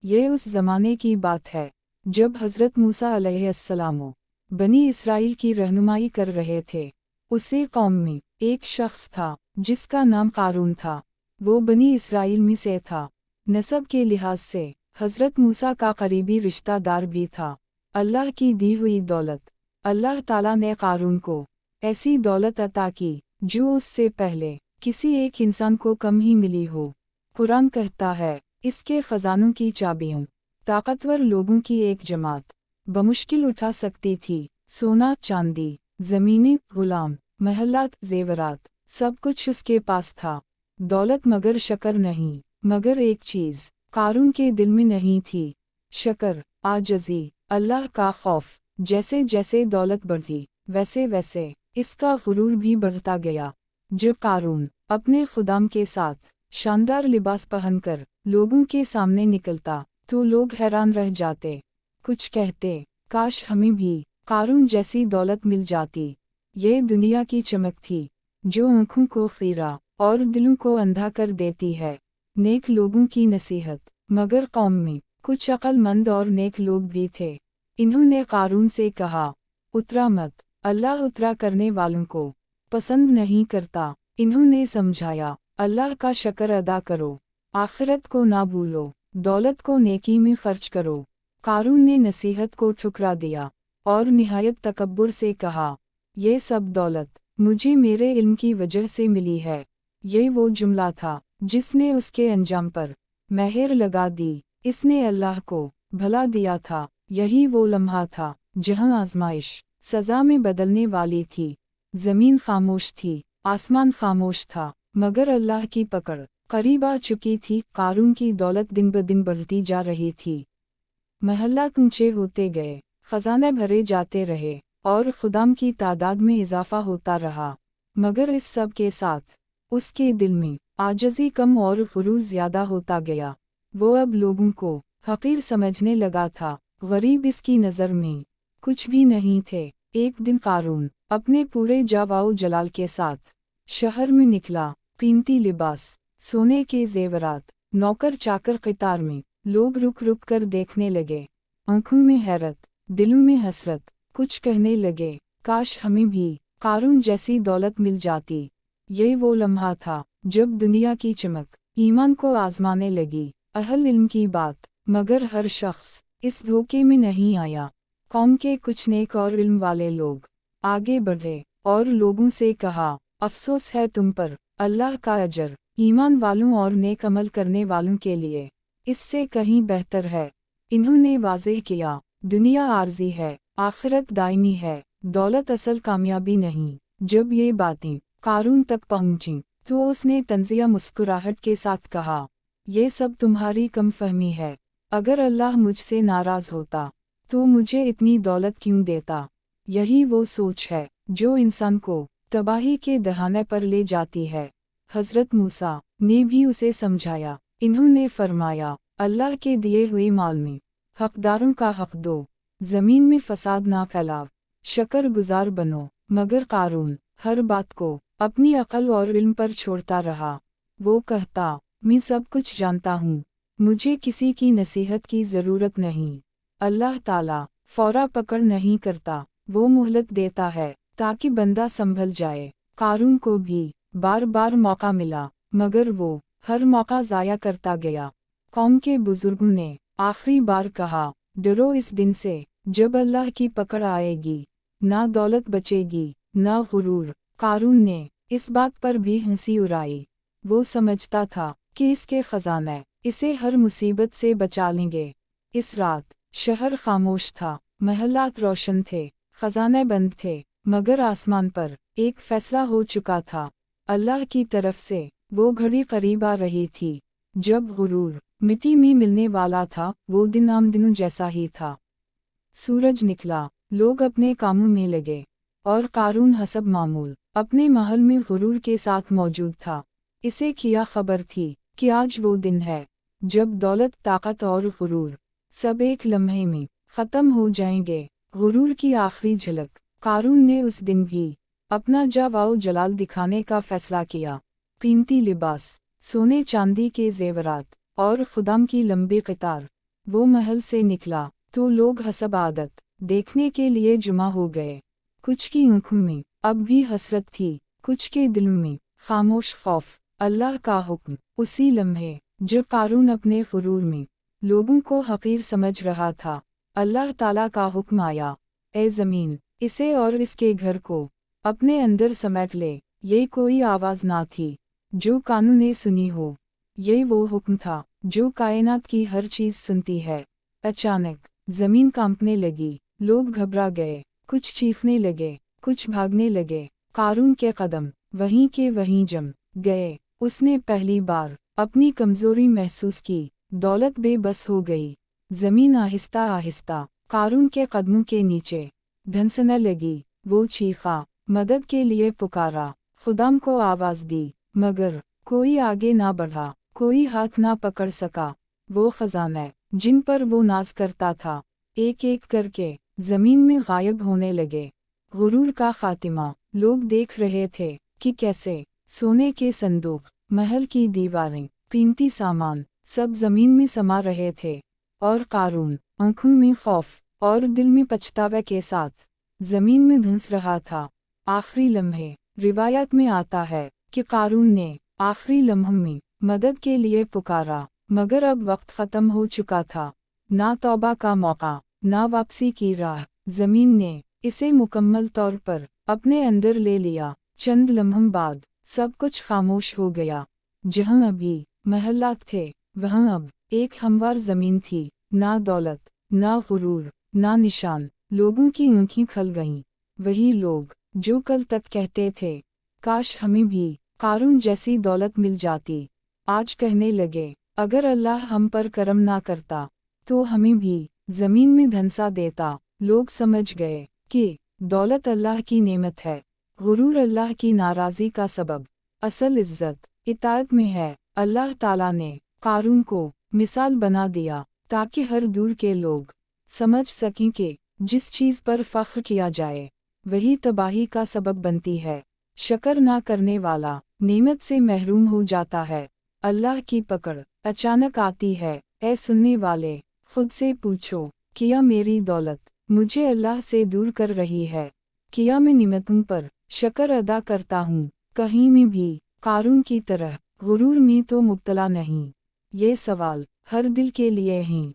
ये उस ज़माने की बात है जब हज़रत मूसा अलैहिस्सलाम बनी इसराइल की रहनुमाई कर रहे थे। उसी कौम में एक शख्स था जिसका नाम कारून था। वो बनी इसराइल में से था। नसब के लिहाज से हज़रत मूसा का करीबी रिश्तेदार भी था। अल्लाह की दी हुई दौलत, अल्लाह ताला ने कारून को ऐसी दौलत अता की जो उससे पहले किसी एक इंसान को कम ही मिली हो। कुरान कहता है, इसके खजानों की चाबियों ताकतवर लोगों की एक जमात बमुश्किल उठा सकती थी। सोना, चांदी, ज़मीनें, गुलाम, महलात, जेवरात, सब कुछ उसके पास था। दौलत मगर शक्र नहीं। मगर एक चीज़ कारून के दिल में नहीं थी, शक्र, आजज़ी, अल्लाह का खौफ। जैसे जैसे दौलत बढ़ी वैसे वैसे इसका गुरूर भी बढ़ता गया। जब कारून अपने खुदाम के साथ शानदार लिबास पहनकर लोगों के सामने निकलता तो लोग हैरान रह जाते। कुछ कहते, काश हमें भी कारून जैसी दौलत मिल जाती। ये दुनिया की चमक थी जो आँखों को खीरा और दिलों को अंधा कर देती है। नेक लोगों की नसीहत। मगर कौम में कुछ अक्लमंद और नेक लोग भी थे। इन्होंने कारून से कहा, उतरा मत, अल्लाह उतरा करने वालों को पसंद नहीं करता। इन्होंने समझाया, अल्लाह का शक्र अदा करो, आखिरत को ना भूलो, दौलत को नेकी में खर्च करो। कारून ने नसीहत को ठुकरा दिया और निहायत तकब्बुर से कहा, ये सब दौलत मुझे मेरे इल्म की वजह से मिली है। ये वो जुमला था जिसने उसके अंजाम पर मेहर लगा दी। इसने अल्लाह को भला दिया था। यही वो लम्हा था जहां आजमाइश सज़ा में बदलने वाली थी। ज़मीन खामोश थी, आसमान खामोश था, मगर अल्लाह की पकड़ करीब आ चुकी थी। कारून की दौलत दिन ब दिन बढ़ती जा रही थी। महल्लात ऊंचे होते गए, खजाने भरे जाते रहे और खुदाम की तादाद में इजाफा होता रहा। मगर इस सब के साथ उसके दिल में आजज़ी कम और गुरूर ज़्यादा होता गया। वो अब लोगों को हकीर समझने लगा था। गरीब इसकी नज़र में कुछ भी नहीं थे। एक दिन कारून अपने पूरे जावाओ जलाल के साथ शहर में निकला। कीमती लिबास, सोने के जेवरात, नौकर चाकर कतार में। लोग रुक रुक कर देखने लगे, आंखों में हैरत, दिलों में हसरत। कुछ कहने लगे, काश हमें भी कारून जैसी दौलत मिल जाती। ये वो लम्हा था जब दुनिया की चमक ईमान को आजमाने लगी। अहल इल्म की बात। मगर हर शख्स इस धोखे में नहीं आया। कौम के कुछ नेक और इल्म वाले लोग आगे बढ़े और लोगों से कहा, अफसोस है तुम पर, अल्लाह का अजर ईमान वालों और नेक अमल करने वालों के लिए इससे कहीं बेहतर है। इन्होंने वाज़ेह किया, दुनिया आर्जी है, आखिरत दायमी है, दौलत असल कामयाबी नहीं। जब ये बातें कारून तक पहुंचीं तो उसने तंजिया मुस्कुराहट के साथ कहा, ये सब तुम्हारी कम फहमी है। अगर अल्लाह मुझसे नाराज़ होता तो मुझे इतनी दौलत क्यों देता। यही वो सोच है जो इंसान को तबाही के दहाने पर ले जाती है। हज़रत मूसा ने भी उसे समझाया। इन्होंने फरमाया, अल्लाह के दिए हुए माल में हकदारों का हक दो, ज़मीन में फसाद ना फैलाओ, शक्र गुजार बनो। मगर कारून हर बात को अपनी अक्ल और इल्म पर छोड़ता रहा। वो कहता, मैं सब कुछ जानता हूँ, मुझे किसी की नसीहत की ज़रूरत नहीं। अल्लाह ताला फौरा पकड़ नहीं करता, वो मोहलत देता है ताकि बंदा संभल जाए। कारून को भी बार बार मौका मिला, मगर वो हर मौका ज़ाया करता गया। कौम के बुजुर्गों ने आखिरी बार कहा, डरो इस दिन से जब अल्लाह की पकड़ आएगी, ना दौलत बचेगी ना गुरूर। कारून ने इस बात पर भी हंसी उड़ाई। वो समझता था कि इसके खजाने इसे हर मुसीबत से बचा लेंगे। इस रात शहर खामोश था, महल्लात रोशन थे, खजाने बंद थे, मगर आसमान पर एक फैसला हो चुका था। अल्लाह की तरफ से वो घड़ी करीब आ रही थी जब गुरूर मिट्टी में मिलने वाला था। वो दिन आम दिनों जैसा ही था। सूरज निकला, लोग अपने कामों में लगे और कारून हसब मामूल अपने महल में गुरूर के साथ मौजूद था। इसे किया खबर थी कि आज वो दिन है जब दौलत, ताकत और गुरूर सब एक लम्हे में ख़त्म हो जाएंगे। गुरूर की आखिरी झलक। कारून ने उस दिन भी अपना जावाओ जलाल दिखाने का फैसला किया। कीमती लिबास, सोने चांदी के जेवरात और खुदाम की लंबी कतार, वो महल से निकला तो लोग हसब आदत देखने के लिए जुमा हो गए। कुछ की आंखों में अब भी हसरत थी, कुछ के दिल में खामोश खौफ। अल्लाह का हुक्म। उसी लम्हे जब कारून अपने गुरूर में लोगों को हकीर समझ रहा था, अल्लाह ताला का हुक्म आया, ए ज़मीन, इसे और इसके घर को अपने अंदर समेट ले। ये कोई आवाज़ ना थी जो कानून ने सुनी हो, ये वो हुक्म था जो कायनात की हर चीज़ सुनती है। अचानक ज़मीन कांपने लगी, लोग घबरा गए, कुछ चीखने लगे, कुछ भागने लगे। कारून के कदम वहीं के वहीं जम गए। उसने पहली बार अपनी कमज़ोरी महसूस की, दौलत बेबस हो गई। ज़मीन आहिस्ता आहिस्ता कारून के कदमों के नीचे धंसने लगी। वो चीखा, मदद के लिए पुकारा, खुदाम को आवाज़ दी, मगर कोई आगे ना बढ़ा, कोई हाथ ना पकड़ सका। वो खजाने जिन पर वो नाज करता था, एक एक करके ज़मीन में गायब होने लगे। गुरूर का खातिमा। लोग देख रहे थे कि कैसे सोने के संदूक, महल की दीवारें, कीमती सामान सब ज़मीन में समा रहे थे, और कारून आंखों में खौफ और दिल में पछतावे के साथ ज़मीन में धंस रहा था। आखिरी लम्हे रिवायत में आता है कि कारून ने आखिरी लम्हों में मदद के लिए पुकारा, मगर अब वक्त ख़त्म हो चुका था। ना तौबा का मौका, ना वापसी की राह। ज़मीन ने इसे मुकम्मल तौर पर अपने अंदर ले लिया। चंद लम्हों बाद सब कुछ खामोश हो गया। जहाँ अभी महलात थे, वहाँ अब एक हमवार ज़मीन थी। ना दौलत, ना गुरूर, ना निशान। लोगों की आँखें खल गईं। वही लोग जो कल तक कहते थे, काश हमें भी कारून जैसी दौलत मिल जाती, आज कहने लगे, अगर अल्लाह हम पर करम ना करता तो हमें भी ज़मीन में धंसा देता। लोग समझ गए कि दौलत अल्लाह की नेमत है, गुरूर अल्लाह की नाराज़ी का सबब। असल इज़्ज़त इताअत में है। अल्लाह ताला ने कारून को मिसाल बना दिया ताकि हर दूर के लोग समझ सकें कि जिस चीज़ पर फ़ख्र किया जाए वही तबाही का सबब बनती है। शक्र ना करने वाला नेमत से महरूम हो जाता है। अल्लाह की पकड़ अचानक आती है। ए सुनने वाले, खुद से पूछो, क्या मेरी दौलत मुझे अल्लाह से दूर कर रही है? क्या मैं निमतों पर शक्र अदा करता हूँ? कहीं में भी कारून की तरह गुरूर में तो मुब्तला नहीं। ये सवाल हर दिल के लिए हैं।